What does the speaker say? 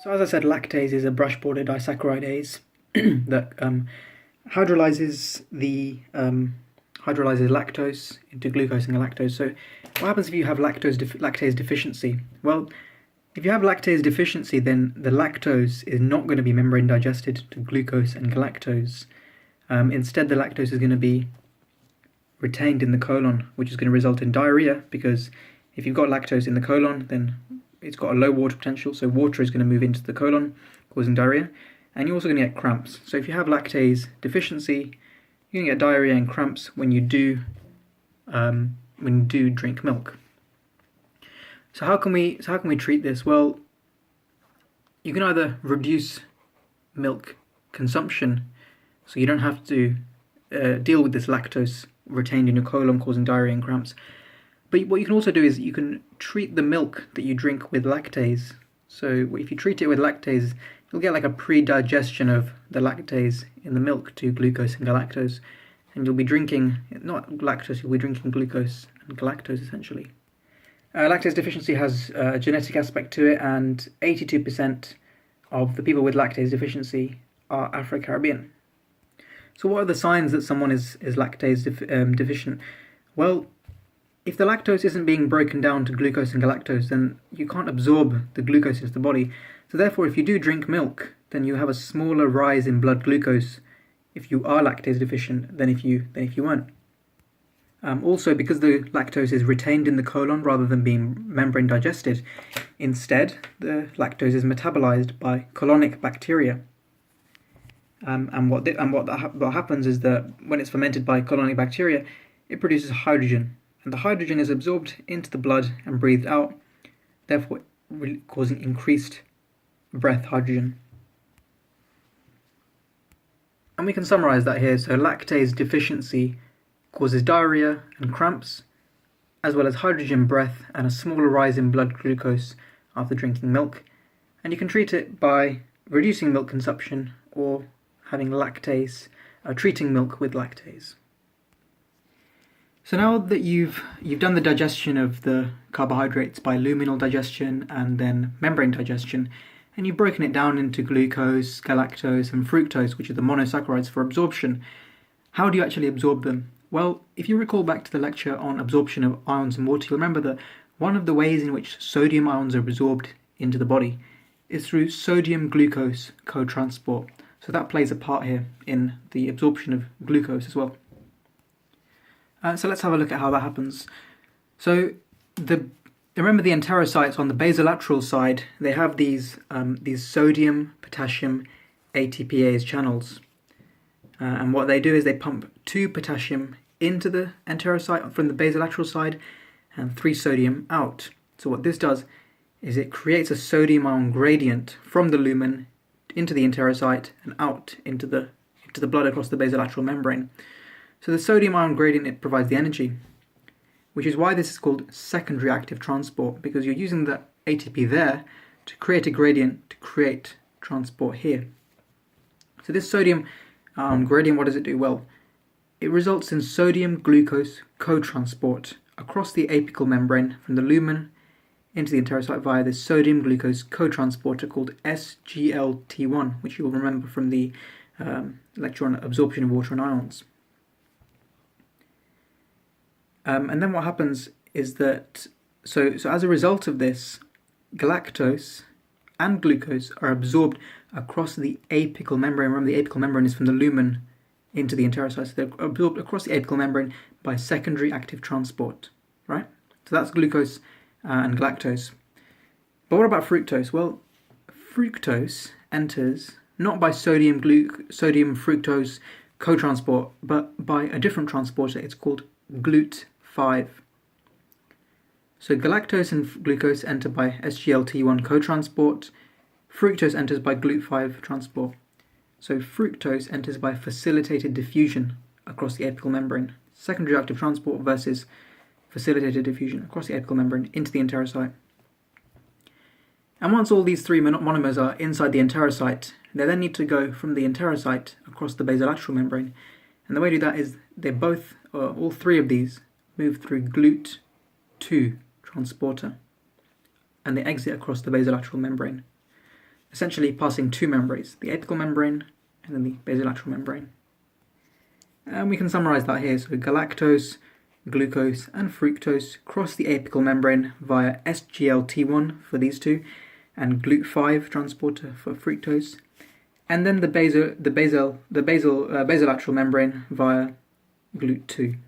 So as I said, lactase is a brush-border disaccharide that hydrolyzes lactose into glucose and galactose. So what happens if you have lactase deficiency? Well, if you have lactase deficiency, then the lactose is not going to be membrane digested to glucose and galactose. Instead, the lactose is going to be retained in the colon, which is going to result in diarrhea, because if you've got lactose in the colon, then it's got a low water potential, so water is going to move into the colon, causing diarrhea, and you're also going to get cramps. So if you have lactase deficiency, you're going to get diarrhea and cramps when you do drink milk. So how can we treat this? Well, you can either reduce milk consumption, so you don't have to deal with this lactose retained in your colon causing diarrhea and cramps. But what you can also do is you can treat the milk that you drink with lactase. So if you treat it with lactase, you'll get like a pre-digestion of the lactase in the milk to glucose and galactose. And you'll be drinking, not lactose, you'll be drinking glucose and galactose essentially. Lactase deficiency has a genetic aspect to it, and 82% of the people with lactase deficiency are Afro-Caribbean. So what are the signs that someone is lactase deficient? Well, if the lactose isn't being broken down to glucose and galactose, then you can't absorb the glucose into the body. So therefore, if you do drink milk, then you have a smaller rise in blood glucose if you are lactase deficient than if you weren't. Also, because the lactose is retained in the colon rather than being membrane digested, instead the lactose is metabolized by colonic bacteria. And what happens is that when it's fermented by colonic bacteria, it produces hydrogen. And the hydrogen is absorbed into the blood and breathed out, therefore causing increased breath hydrogen. And we can summarize that here. So lactase deficiency causes diarrhea and cramps, as well as hydrogen breath and a smaller rise in blood glucose after drinking milk. And you can treat it by reducing milk consumption or having treating milk with lactase. So now that you've done the digestion of the carbohydrates by luminal digestion and then membrane digestion, and you've broken it down into glucose, galactose and fructose, which are the monosaccharides for absorption, how do you actually absorb them? Well, if you recall back to the lecture on absorption of ions in water, you'll remember that one of the ways in which sodium ions are absorbed into the body is through sodium-glucose co-transport. So that plays a part here in the absorption of glucose as well. So let's have a look at how that happens. So remember the enterocytes on the basolateral side, they have these sodium, potassium, ATPase channels. And what they do is they pump 2 potassium into the enterocyte from the basolateral side and 3 sodium out. So what this does is it creates a sodium ion gradient from the lumen into the enterocyte and out into the blood across the basolateral membrane. So the sodium ion gradient, it provides the energy, which is why this is called secondary active transport, because you're using the ATP there to create a gradient to create transport here. So this sodium gradient, what does it do? Well, it results in sodium-glucose co-transport across the apical membrane from the lumen into the enterocyte via this sodium-glucose co-transporter called SGLT1, which you'll remember from the lecture on absorption of water and ions. And then what happens is that, so as a result of this, galactose and glucose are absorbed across the apical membrane. Remember, the apical membrane is from the lumen into the enterocyte. So they're absorbed across the apical membrane by secondary active transport, right? So that's glucose and galactose. But what about fructose? Well, fructose enters not by sodium fructose co-transport, but by a different transporter. It's called GLUT5. So galactose and glucose enter by SGLT1 co-transport. Fructose enters by GLUT5 transport. So fructose enters by facilitated diffusion across the apical membrane. Secondary active transport versus facilitated diffusion across the apical membrane into the enterocyte. And once all these 3 monomers are inside the enterocyte, they then need to go from the enterocyte across the basolateral membrane. And the way to do that is all 3 of these move through GLUT2 transporter, and they exit across the basolateral membrane. essentially passing two membranes, the apical membrane and then the basolateral membrane. And we can summarize that here. So galactose, glucose and fructose cross the apical membrane via SGLT1 for these two and GLUT5 transporter for fructose, and then the basolateral membrane via GLUT2.